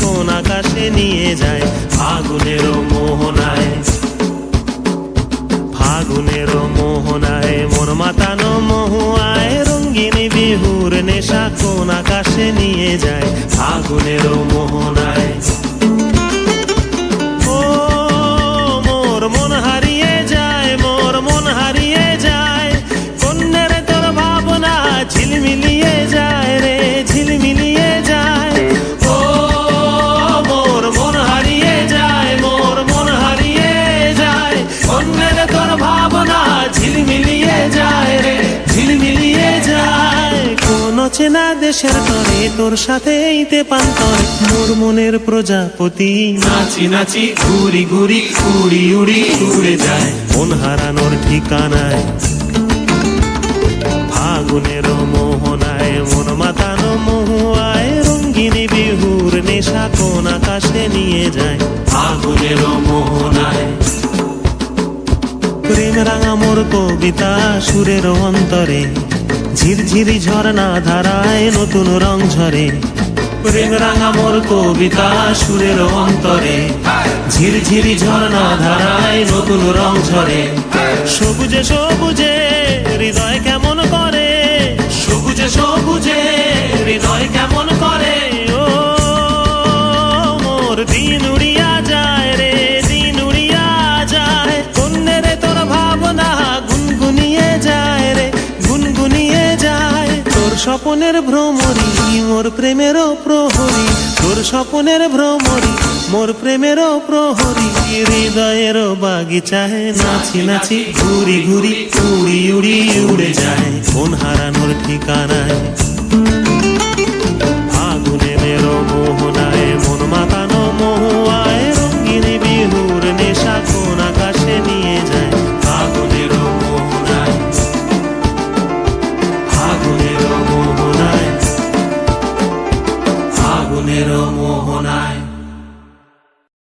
কোন আকাশে নিয়ে যায় ফাগুনেরও মোহনায়। ফাগুনেরও মোহনায় মন মাতানো মহুয়ায়, রঙিন বিহুর নেশা কোন আকাশে নিয়ে যায় ফাগুনেরও মোহনায়। ও মোর মন হারিয়ে যায়, মোর মন হারিয়ে যায়, কন্যের তোর ভাবনা ঝিলমিলিয়ে যায় রে, ঝিলমিলিয়ে যায়। ও মোর মন হারিয়ে যায়, মোর মন হারিয়ে যায়, কন্যের তোর ভাবনা ঝিলমিলিয়ে যায় রে, ঝিলমিলিয়ে যায়। কোন চেনা দেশের তরে তোর সাথে এইতে পান্তরে, মোর মনের প্রজাপতি নাচি নাচি ঘুরি ঘুরি উড়ি উড়ি উড়ে যায় মন হারানোর ঠিকানায়। ফাগুনেরও মোহনায় মন মাতানো মহুয়ায়, রঙিন বিহুর নেশা কোন আকাশে নিয়ে যায় ফাগুনেরও মোহনায়। প্রেম রাঙা মোর কবিতা সুরের অন্তরে, ঝিরঝিরি ঝর্ণা ধারায় নতুন রং ঝরে। প্রেম রাঙা মোর কবিতা সুরের অন্তরে, ঝিরঝিরি ঝর্ণা ধারায় নতুন রং ঝরে। সবুজে সবুজে হৃদয় কেমন করে, সবুজে সবুজে হৃদয় কেমন করে। ও মোর দিন উড়িয়া যায় রে, দিন উড়িয়া যায়, কন্যের তোর ভাবনা গুনগুনিয়ে যায় রে, গুনগুনিয়ে যায়। তোর স্বপনের ভ্রমরি মোর প্রেমেরও প্রহরী, তোর স্বপনের ভ্রমরি মোর প্রেমেরও প্রহরী। হৃদয়েরও বাগিচায় নাচি নাচি ঘুরি ঘুরি উড়ি উড়ি উড়ে যায় মন হারানোর ঠিকানায়।